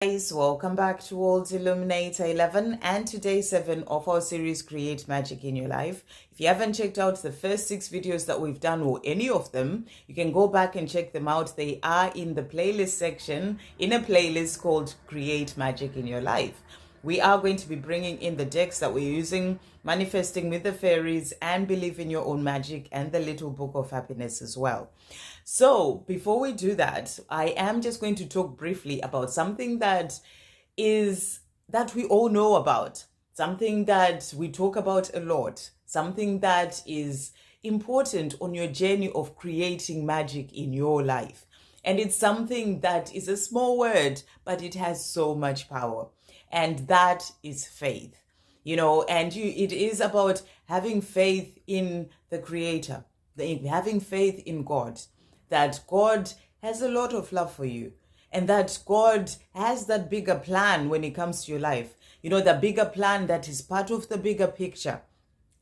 Guys, welcome back to World's Illuminator 11 and today's 7 of our series Create Magic in Your Life. If you haven't checked out the first 6 videos that we've done or any of them, you can go back and check them out. They are in the playlist section in a playlist called Create Magic in Your Life. We are going to be bringing in the decks that we're using, Manifesting with the Fairies and Believe in Your Own Magic, and the Little Book of Happiness as well. So before we do that, I am just going to talk briefly about something that we all know about, something that we talk about a lot, something that is important on your journey of creating magic in your life. And it's something that is a small word, but it has so much power. And that is faith. It is about having faith in the Creator, having faith in God, that God has a lot of love for you, and that God has that bigger plan when it comes to your life. The bigger plan that is part of the bigger picture.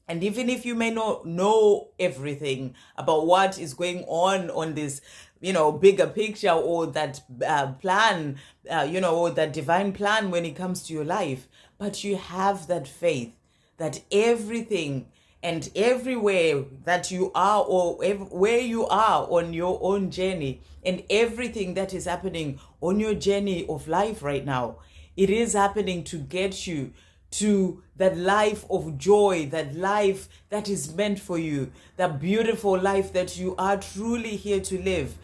And even if you may not know everything about what is going on this, bigger picture, or that plan, or that divine plan when it comes to your life, but you have that faith that everything and everywhere that you are, or where you are on your own journey, and everything that is happening on your journey of life right now, it is happening to get you to that life of joy, that life that is meant for you, that beautiful life that you are truly here to live,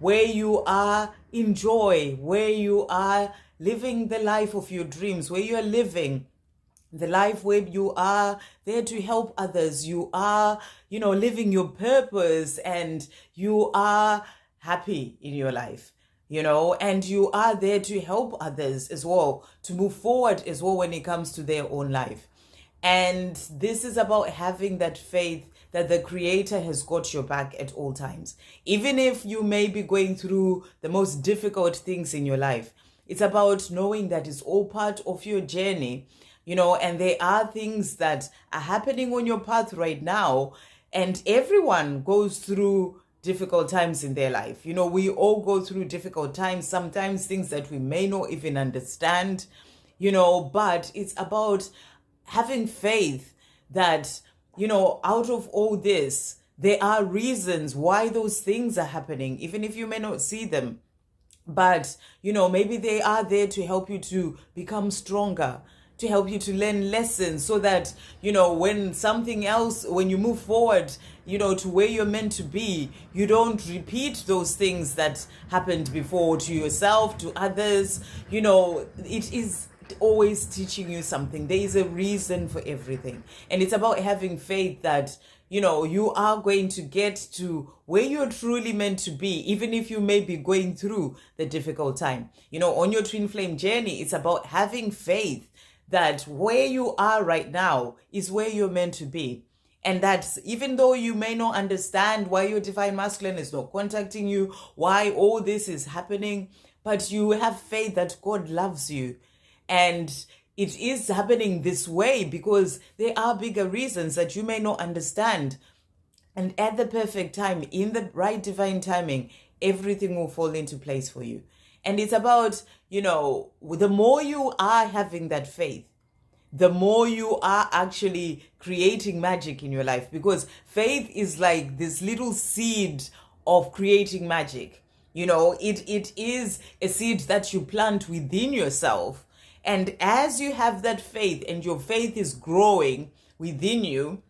where you are in joy, where you are living the life of your dreams, where you are living the life where you are there to help others, you are, living your purpose, and you are happy in your life. And you are there to help others as well, to move forward as well when it comes to their own life. And this is about having that faith that the Creator has got your back at all times. Even if you may be going through the most difficult things in your life, it's about knowing that it's all part of your journey, and there are things that are happening on your path right now, and everyone goes through difficult times in their life. We all go through difficult times, sometimes things that we may not even understand, but it's about having faith that, out of all this, there are reasons why those things are happening, even if you may not see them. But, maybe they are there to help you to become stronger, to help you to learn lessons, so that, when you move forward, to where you're meant to be, you don't repeat those things that happened before to yourself, to others. It is always teaching you something. There is a reason for everything. And it's about having faith that, you are going to get to where you're truly meant to be, even if you may be going through the difficult time. On your twin flame journey, it's about having faith that where you are right now is where you're meant to be. And that even though you may not understand why your divine masculine is not contacting you, why all this is happening, but you have faith that God loves you. And it is happening this way because there are bigger reasons that you may not understand. And at the perfect time, in the right divine timing, everything will fall into place for you. And it's about, the more you are having that faith, the more you are actually creating magic in your life, because faith is like this little seed of creating magic. It is a seed that you plant within yourself. And as you have that faith and your faith is growing within you,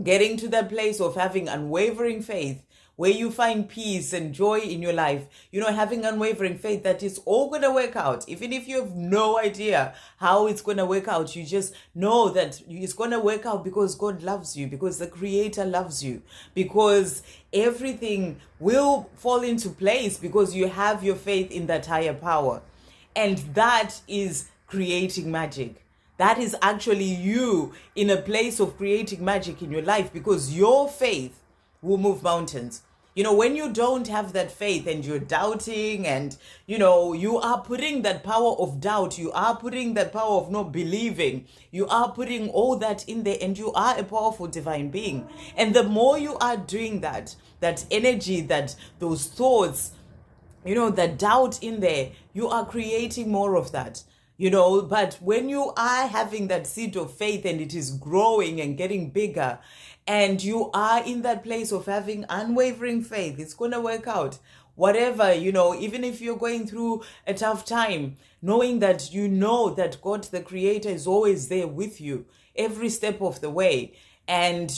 getting to that place of having unwavering faith, where you find peace and joy in your life, having unwavering faith that it's all going to work out. Even if you have no idea how it's going to work out, you just know that it's going to work out because God loves you, because the Creator loves you, because everything will fall into place because you have your faith in that higher power. And that is creating magic. That is actually you in a place of creating magic in your life, because your faith will move mountains. When you don't have that faith and you're doubting, and, you are putting that power of doubt, you are putting that power of not believing, you are putting all that in there, and you are a powerful divine being. And the more you are doing that energy, those thoughts, that doubt in there, you are creating more of that. But when you are having that seed of faith and it is growing and getting bigger, and you are in that place of having unwavering faith, it's going to work out. Whatever, even if you're going through a tough time, knowing that that God, the Creator, is always there with you every step of the way. And,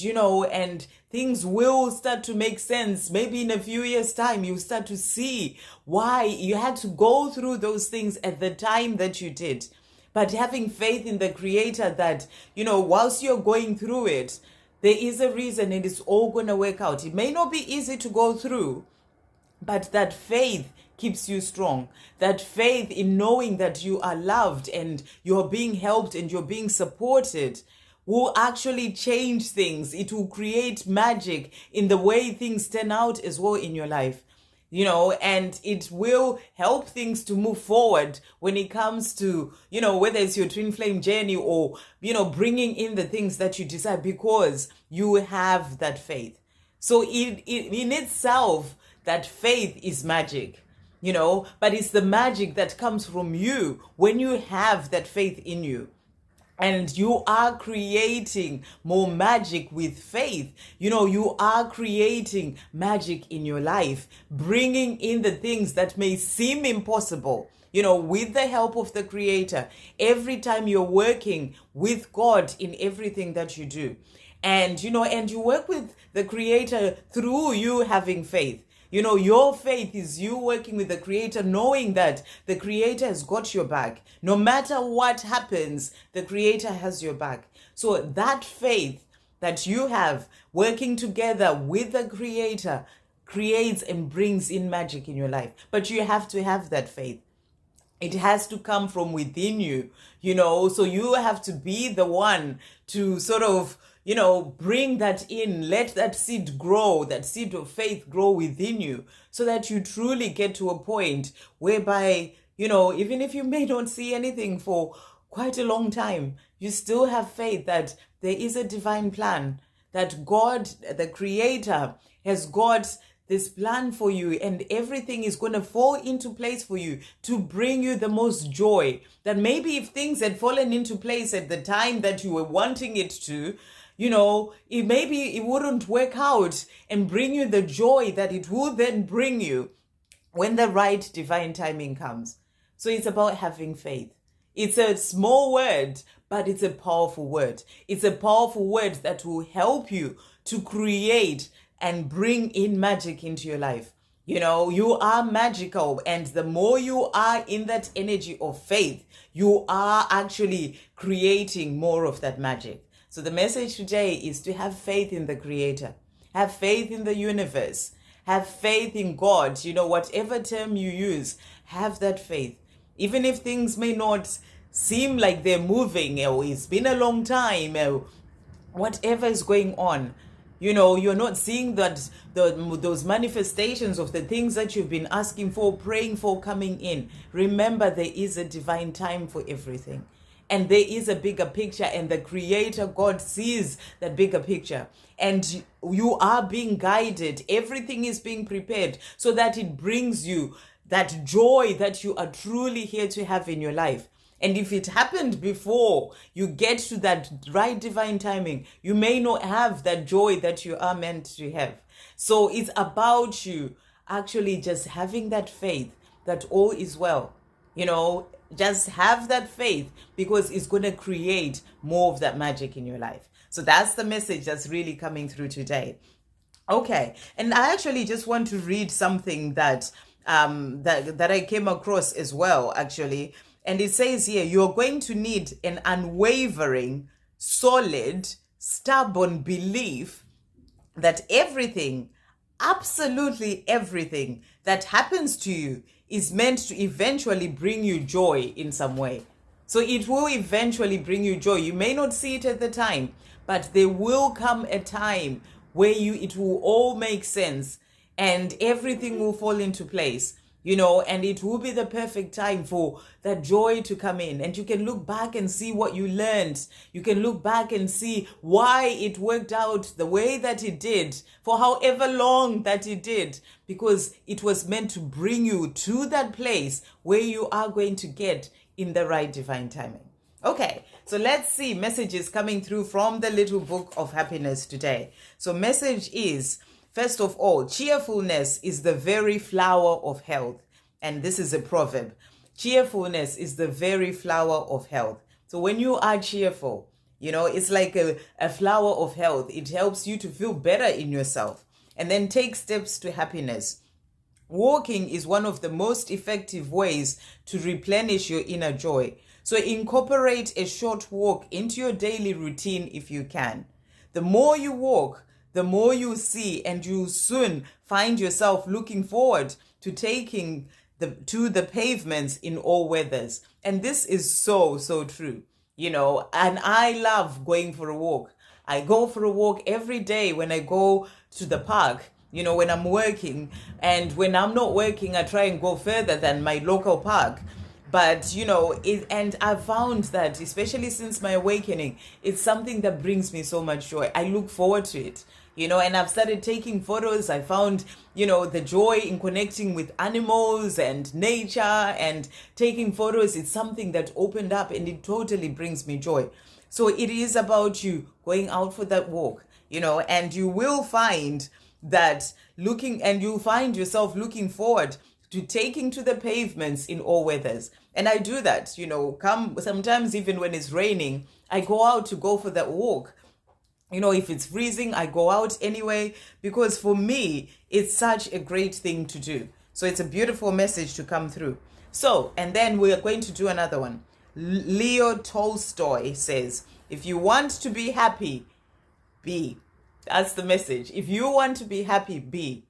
and things will start to make sense. Maybe in a few years' time, you start to see why you had to go through those things at the time that you did. But having faith in the Creator that, whilst you're going through it, there is a reason and it's all going to work out. It may not be easy to go through, but that faith keeps you strong. That faith in knowing that you are loved and you're being helped and you're being supported will actually change things. It will create magic in the way things turn out as well in your life. And it will help things to move forward when it comes to, whether it's your twin flame journey or, bringing in the things that you desire, because you have that faith. So in itself, that faith is magic, but it's the magic that comes from you when you have that faith in you. And you are creating more magic with faith. You are creating magic in your life, bringing in the things that may seem impossible, with the help of the Creator. Every time you're working with God in everything that you do. And, and you work with the Creator through you having faith. Your faith is you working with the Creator, knowing that the Creator has got your back. No matter what happens, the Creator has your back. So that faith that you have working together with the Creator creates and brings in magic in your life. But you have to have that faith. It has to come from within you, so you have to be the one to sort of, bring that in, let that seed grow, that seed of faith grow within you, so that you truly get to a point whereby, even if you may not see anything for quite a long time, you still have faith that there is a divine plan, that God, the Creator, has got this plan for you, and everything is going to fall into place for you to bring you the most joy. That maybe if things had fallen into place at the time that you were wanting it to, it wouldn't work out and bring you the joy that it will then bring you when the right divine timing comes. So it's about having faith. It's a small word, but it's a powerful word. It's a powerful word that will help you to create and bring in magic into your life. You are magical, and the more you are in that energy of faith, you are actually creating more of that magic. So the message today is to have faith in the Creator, have faith in the universe, have faith in God. Whatever term you use, have that faith. Even if things may not seem like they're moving, or it's been a long time, or whatever is going on, you're not seeing those manifestations of the things that you've been asking for, praying for, coming in. Remember, there is a divine time for everything. And there is a bigger picture, and the Creator, God, sees that bigger picture. And you are being guided. Everything is being prepared so that it brings you that joy that you are truly here to have in your life. And if it happened before you get to that right divine timing, you may not have that joy that you are meant to have. So it's about you actually just having that faith that all is well. Just have that faith, because it's going to create more of that magic in your life. So that's the message that's really coming through today. Okay. And I actually just want to read something that I came across as well, actually. And it says here, you're going to need an unwavering, solid, stubborn belief that everything, absolutely everything that happens to you is meant to eventually bring you joy in some way. So it will eventually bring you joy. You may not see it at the time, but there will come a time where it will all make sense and everything will fall into place. and it will be the perfect time for that joy to come in. And you can look back and see what you learned. You can look back and see why it worked out the way that it did, for however long that it did, because it was meant to bring you to that place where you are going to get in the right divine timing. Okay, so let's see messages coming through from the little book of happiness today. So message is, first of all, cheerfulness is the very flower of health. And this is a proverb. Cheerfulness is the very flower of health. So when you are cheerful, it's like a flower of health. It helps you to feel better in yourself. And then take steps to happiness. Walking is one of the most effective ways to replenish your inner joy. So incorporate a short walk into your daily routine if you can. The more you walk, the more you see, and you soon find yourself looking forward to taking to the pavements in all weathers. And this is so, so true, and I love going for a walk. I go for a walk every day when I go to the park, when I'm working. And when I'm not working, I try and go further than my local park. But, and I've found that, especially since my awakening, it's something that brings me so much joy. I look forward to it, and I've started taking photos. I found, the joy in connecting with animals and nature and taking photos. It's something that opened up, and it totally brings me joy. So it is about you going out for that walk, and you will find that you'll find yourself looking forward to taking to the pavements in all weathers. And I do that, sometimes even when it's raining, I go out to go for that walk. If it's freezing, I go out anyway, because for me, it's such a great thing to do. So it's a beautiful message to come through. So, and then we are going to do another one. Leo Tolstoy says, if you want to be happy, be. That's the message. If you want to be happy, be.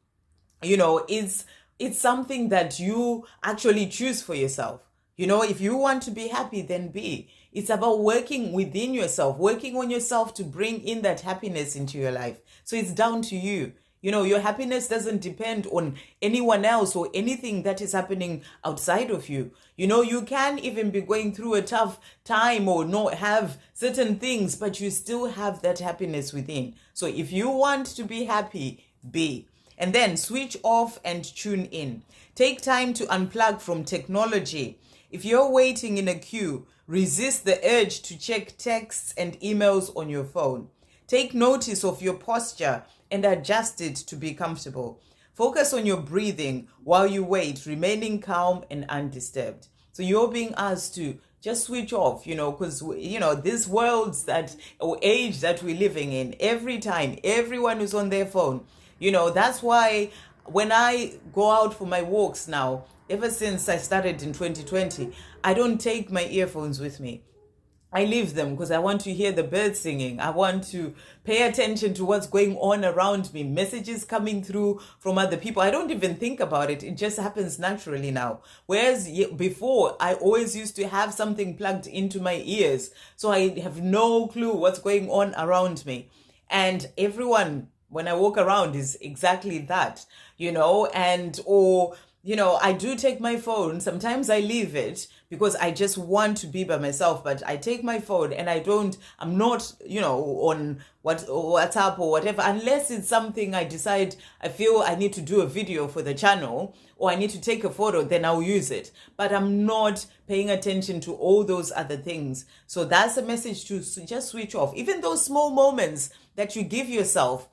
It's something that you actually choose for yourself. If you want to be happy, then be. It's about working within yourself, working on yourself to bring in that happiness into your life. So it's down to you. Your happiness doesn't depend on anyone else or anything that is happening outside of you. You can even be going through a tough time or not have certain things, but you still have that happiness within. So if you want to be happy, be. And then switch off and tune in. Take time to unplug from technology. If you're waiting in a queue, resist the urge to check texts and emails on your phone. Take notice of your posture and adjust it to be comfortable. Focus on your breathing while you wait, remaining calm and undisturbed. So you're being asked to just switch off, because, this world's or age that we're living in, every time, everyone is on their phone. That's why when I go out for my walks now, ever since I started in 2020, I don't take my earphones with me. I leave them because I want to hear the birds singing. I want to pay attention to what's going on around me, messages coming through from other people. I don't even think about it. It just happens naturally now. Whereas before, I always used to have something plugged into my ears. So I have no clue what's going on around me. And everyone, when I walk around, is exactly that, I do take my phone. Sometimes I leave it because I just want to be by myself, but I take my phone and I'm not, on WhatsApp or whatever, unless it's something I decide, I feel I need to do a video for the channel or I need to take a photo, then I'll use it. But I'm not paying attention to all those other things. So that's a message to just switch off. Even those small moments that you give yourself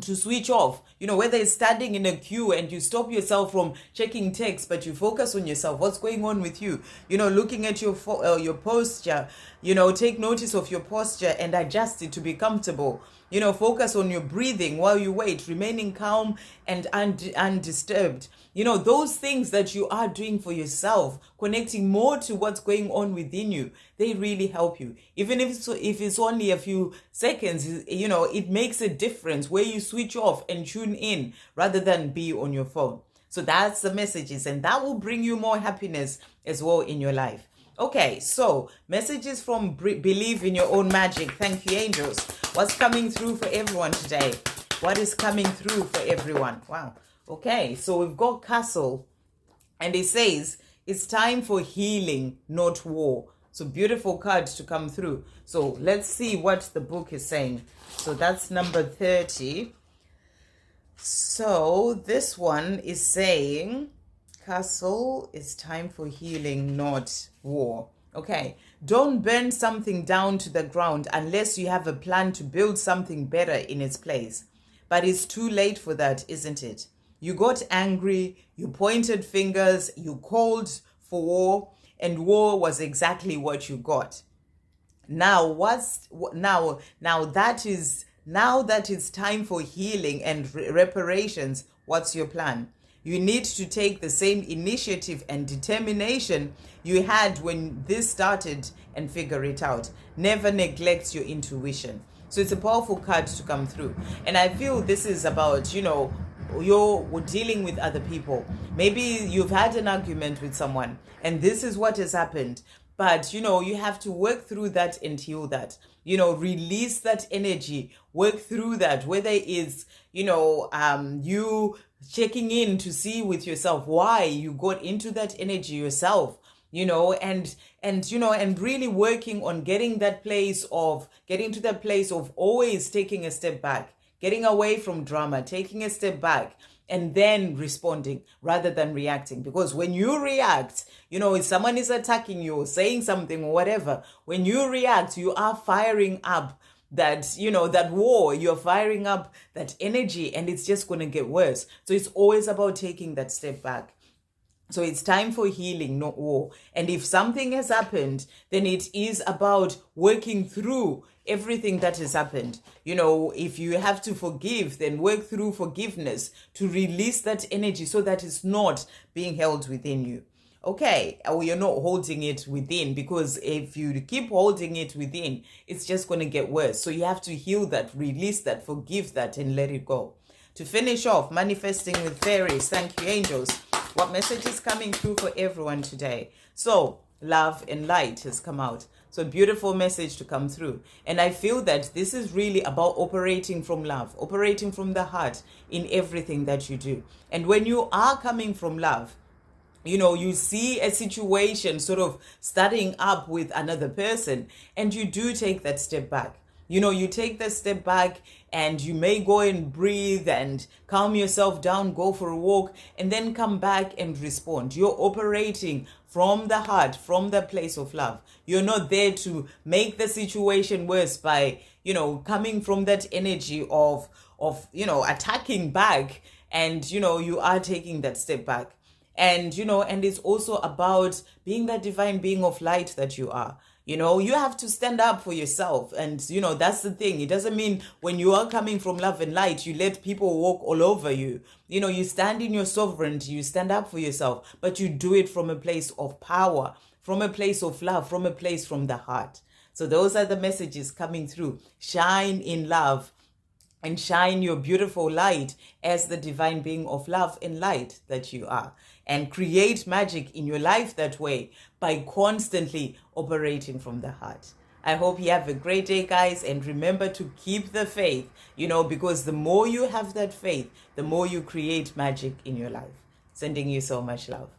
to switch off, whether it's standing in a queue and you stop yourself from checking text, but you focus on yourself, what's going on with you, looking at your posture, take notice of your posture and adjust it to be comfortable. Focus on your breathing while you wait, remaining calm and undisturbed. Those things that you are doing for yourself, connecting more to what's going on within you, they really help you. Even if it's only a few seconds, it makes a difference where you switch off and tune in rather than be on your phone. So that's the messages, and that will bring you more happiness as well in your life. Okay, so messages from Believe in Your Own Magic. Thank you, angels. What's coming through for everyone today? What is coming through for everyone? Wow. Okay, so we've got Castle. And it says, it's time for healing, not war. So beautiful card to come through. So let's see what the book is saying. So that's number 30. So this one is saying, Castle, it's time for healing, not war. Okay, don't burn something down to the ground unless you have a plan to build something better in its place. But it's too late for that, isn't it? You got angry, you pointed fingers, you called for war, and war was exactly what you got. Now that it's time for healing and reparations, what's your plan? You need to take the same initiative and determination you had when this started and figure it out. Never neglect your intuition. So it's a powerful card to come through. And I feel this is about, you're dealing with other people. Maybe you've had an argument with someone and this is what has happened. But, you have to work through that and heal that. Release that energy, work through that, whether it's, you checking in to see with yourself why you got into that energy yourself, and really working on getting to that place of always taking a step back, getting away from drama, taking a step back, and then responding rather than reacting. Because when you react, if someone is attacking you or saying something or whatever, when you react, you are firing up that war, you're firing up that energy, and it's just going to get worse. So it's always about taking that step back. So it's time for healing, not war. And if something has happened, then it is about working through everything that has happened. If you have to forgive, then work through forgiveness to release that energy so that it's not being held within you. Okay, or you're not holding it within, because if you keep holding it within, it's just going to get worse. So you have to heal that, release that, forgive that, and let it go. To finish off, manifesting with fairies. Thank you, angels. What message is coming through for everyone today? So love and light has come out. So beautiful message to come through. And I feel that this is really about operating from love, operating from the heart in everything that you do. And when you are coming from love, you see a situation sort of starting up with another person, and you do take that step back. You take that step back, and you may go and breathe and calm yourself down, go for a walk, and then come back and respond. You're operating from the heart, from the place of love. You're not there to make the situation worse by, coming from that energy of attacking back, and, you are taking that step back. And, and it's also about being that divine being of light that you are. You have to stand up for yourself. And, that's the thing. It doesn't mean when you are coming from love and light, you let people walk all over you. You stand in your sovereignty, you stand up for yourself, but you do it from a place of power, from a place of love, from a place from the heart. So those are the messages coming through. Shine in love. And shine your beautiful light as the divine being of love and light that you are. And create magic in your life that way by constantly operating from the heart. I hope you have a great day, guys. And remember to keep the faith, because the more you have that faith, the more you create magic in your life. Sending you so much love.